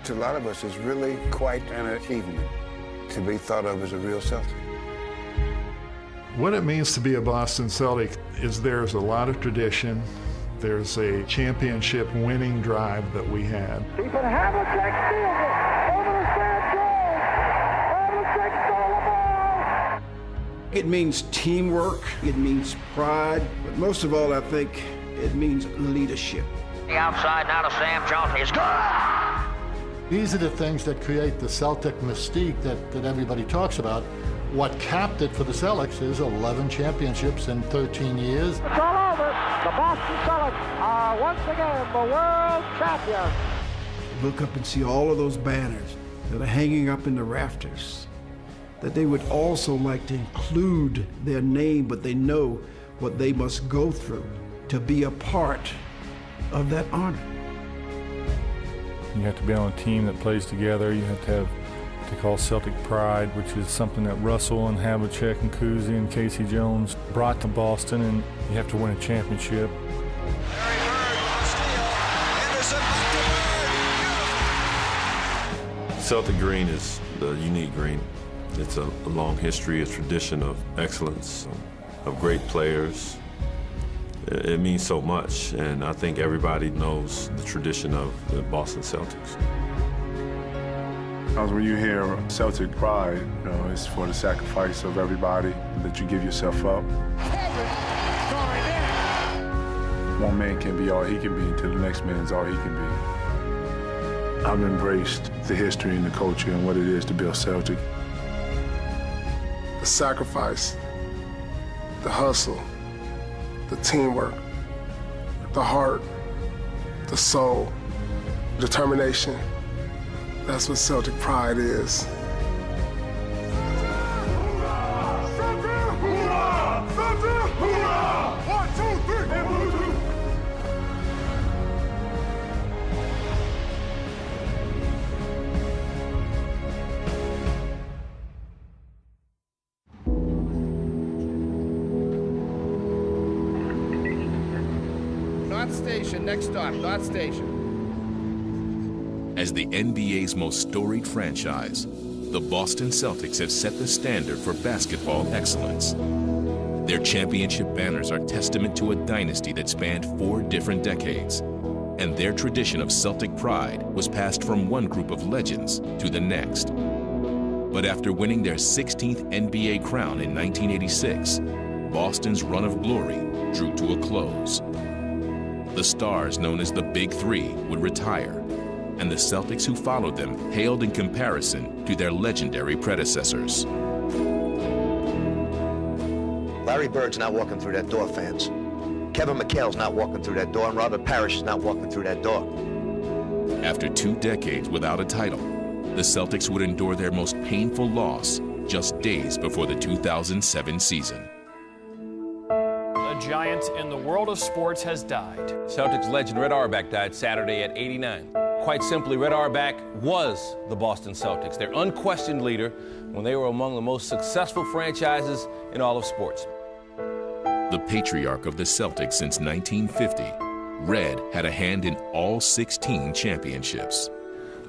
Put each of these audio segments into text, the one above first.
to a lot of us, is really quite an achievement to be thought of as a real Celtic. What it means to be a Boston Celtic is there's a lot of tradition. There's a championship winning drive that we had. Keep it, Havlicek steals it over the stand goal. Havlicek stole the ball. It means teamwork, it means pride, but most of all, I think it means leadership. The outside now to Sam Johnson is good. These are the things that create the Celtic mystique that everybody talks about. What capped it for the Celtics is 11 championships in 13 years. It's all over. The Boston Celtics are once again the world champions. Look up and see all of those banners that are hanging up in the rafters, that they would also like to include their name, but they know what they must go through to be a part of that honor. You have to be on a team that plays together. You have to have what they call Celtic pride, which is something that Russell and Havlicek and Cousy and Casey Jones brought to Boston, and you have to win a championship. Celtic green is the unique green. It's a long history, a tradition of excellence, of great players. It means so much, and I think everybody knows the tradition of the Boston Celtics. When you hear Celtic pride, you know, it's for the sacrifice of everybody, that you give yourself up. One man can be all he can be until the next man is all he can be. I've embraced the history and the culture and what it is to be a Celtic. The sacrifice, the hustle, the teamwork, the heart, the soul, determination. That's what Celtic pride is. North Station, next stop, North Station. As the NBA's most storied franchise, the Boston Celtics have set the standard for basketball excellence. Their championship banners are testament to a dynasty that spanned 4 different decades, and their tradition of Celtic pride was passed from one group of legends to the next. But after winning their 16th NBA crown in 1986, Boston's run of glory drew to a close. The stars known as the Big Three would retire, and the Celtics who followed them hailed in comparison to their legendary predecessors. Larry Bird's not walking through that door, fans. Kevin McHale's not walking through that door, and Robert Parrish is not walking through that door. After 2 decades without a title, the Celtics would endure their most painful loss just days before the 2007 season. A giant in the world of sports has died. Celtics legend Red Auerbach died Saturday at 89. Quite simply, Red Auerbach was the Boston Celtics, their unquestioned leader when they were among the most successful franchises in all of sports. The patriarch of the Celtics since 1950, Red had a hand in all 16 championships.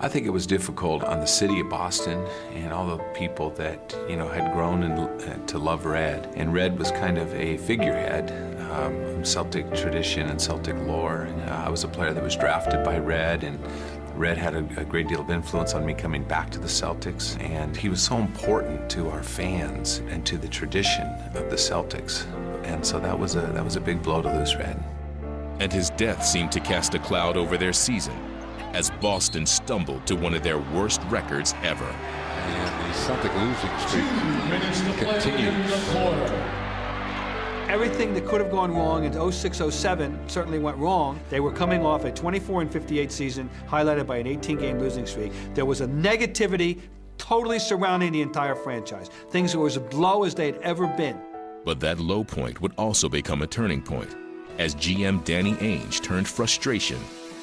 I think it was difficult on the city of Boston and all the people that, you know, had grown to love Red. And Red was kind of a figurehead of Celtic tradition and Celtic lore. I was a player that was drafted by Red, and Red had a great deal of influence on me coming back to the Celtics. And he was so important to our fans and to the tradition of the Celtics. And so that was a big blow to lose Red. And his death seemed to cast a cloud over their season, as Boston stumbled to one of their worst records ever. And the Celtic losing streak continues. Everything that could have gone wrong in 06-07 certainly went wrong. They were coming off a 24-58 season, highlighted by an 18-game losing streak. There was a negativity totally surrounding the entire franchise. Things were as low as they'd ever been. But that low point would also become a turning point, as GM Danny Ainge turned frustration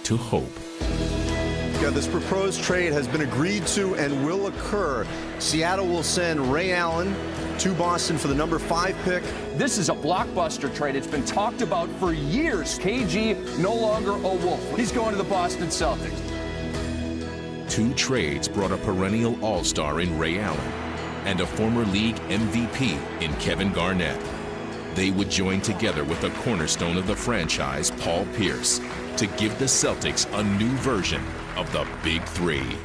to hope. Yeah, this proposed trade has been agreed to and will occur. Seattle will send Ray Allen to Boston for the number 5 pick. This is a blockbuster trade. It's been talked about for years. KG no longer a Wolf. He's going to the Boston Celtics. 2 trades brought a perennial all-star in Ray Allen and a former league MVP in Kevin Garnett. They would join together with a cornerstone of the franchise, Paul Pierce, to give the Celtics a new version of the Big Three.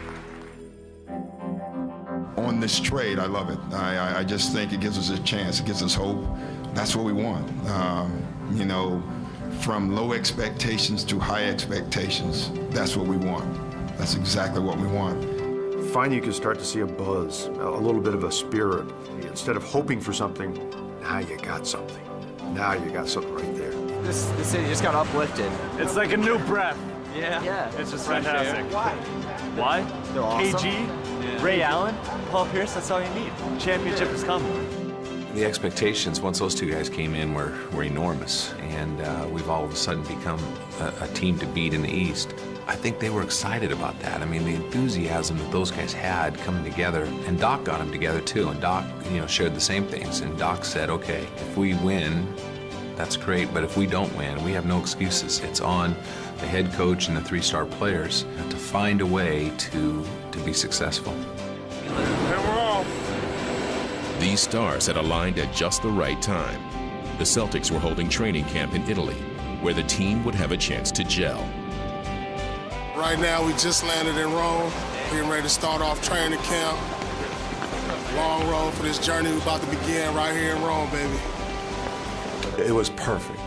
On this trade, I love it. I just think it gives us a chance. It gives us hope. That's what we want. You know, from low expectations to high expectations, that's what we want. That's exactly what we want. Finally, you can start to see a buzz, a little bit of a spirit. Instead of hoping for something, now you got something. Now you got something right there. This city just got uplifted. It's like a new breath. Yeah. It's just fantastic. Why? Why? They're awesome. KG, Ray Allen, Paul Pierce, that's all you need. Championship is coming. The expectations, once those 2 guys came in, were enormous. And we've all of a sudden become a team to beat in the East. I think they were excited about that. I mean, the enthusiasm that those guys had coming together, and Doc got them together too, and Doc, shared the same things, and Doc said, okay, if we win, that's great, but if we don't win, we have no excuses. It's on the head coach and the 3-star players to find a way to be successful. And we're off. These stars had aligned at just the right time. The Celtics were holding training camp in Italy, where the team would have a chance to gel. Right now, we just landed in Rome, getting ready to start off training camp. Long road for this journey we're about to begin right here in Rome, baby. It was perfect.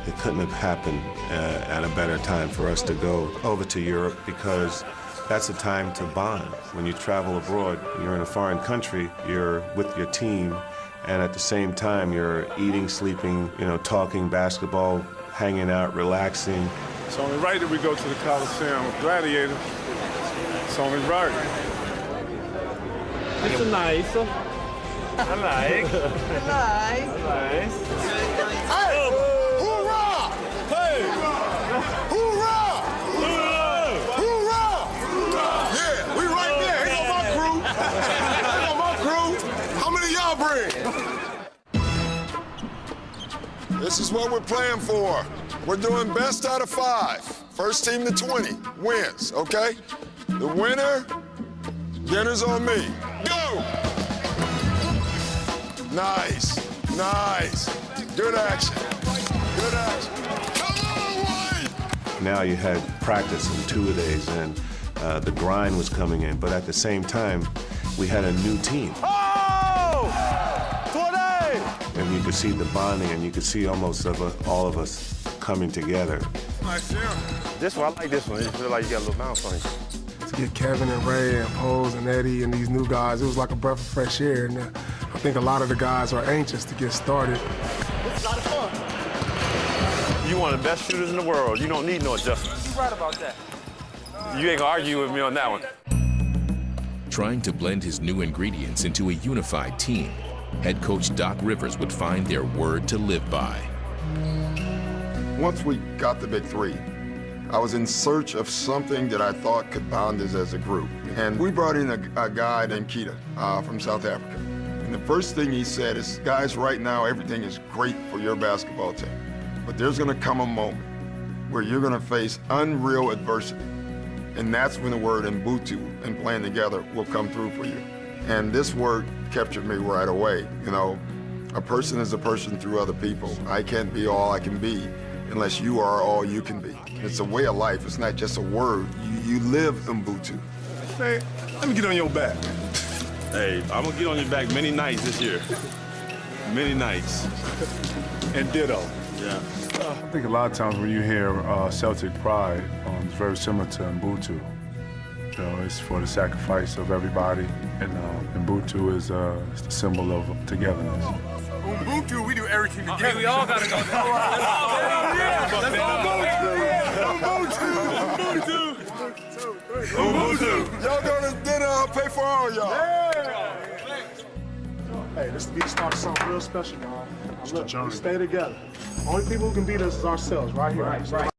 It couldn't have happened at a better time for us to go over to Europe, because that's a time to bond. When you travel abroad, you're in a foreign country, you're with your team, and at the same time, you're eating, sleeping, talking basketball, hanging out, relaxing. It's only right that we go to the Coliseum with Gladiator. It's only right. It's nice. I like. Nice. Hey! Hoorah! Hey! Hoorah! Hoorah! Yeah, we right there. Here go my crew. Here go my crew. How many of y'all bring? This is what we're playing for. We're doing best out of 5. First team to 20 wins, okay? The winner, dinner's on me. Go! Nice, nice. Good action, good action. Come on, Wayne! Now you had practice in 2 days, and the grind was coming in, but at the same time, we had a new team. Oh! 20! And you could see the bonding, and you could see almost all of us coming together. Nice jam. This one, I like this one. You feel like you got a little bounce on you. To get Kevin and Ray and Pose and Eddie and these new guys, it was like a breath of fresh air. And I think a lot of the guys are anxious to get started. It's a lot of fun. You one of the best shooters in the world. You don't need no adjustments. You're right about that. You ain't gonna argue with me on that one. Trying to blend his new ingredients into a unified team, head coach Doc Rivers would find their word to live by. Once we got the Big Three, I was in search of something that I thought could bond us as a group. And we brought in a guy named Kita from South Africa. And the first thing he said is, guys, right now everything is great for your basketball team. But there's gonna come a moment where you're gonna face unreal adversity. And that's when the word Ubuntu and playing together will come through for you. And this word captured me right away. A person is a person through other people. I can't be all I can be unless you are all you can be. It's a way of life. It's not just a word. You live Ubuntu. Hey, let me get on your back. Hey, I'm gonna get on your back many nights this year. Many nights. And ditto. Yeah. I think a lot of times when you hear Celtic pride, it's very similar to Ubuntu. It's for the sacrifice of everybody, and Ubuntu is the symbol of togetherness. Ubuntu, we do everything together. Hey, we all gotta go. Let's all go. Ubuntu. Ubuntu. Y'all go to dinner, I'll pay for all y'all. Yeah. Hey, this is the start of something real special, y'all. Look, we stay together. Only people who can beat us is ourselves, right here. Right.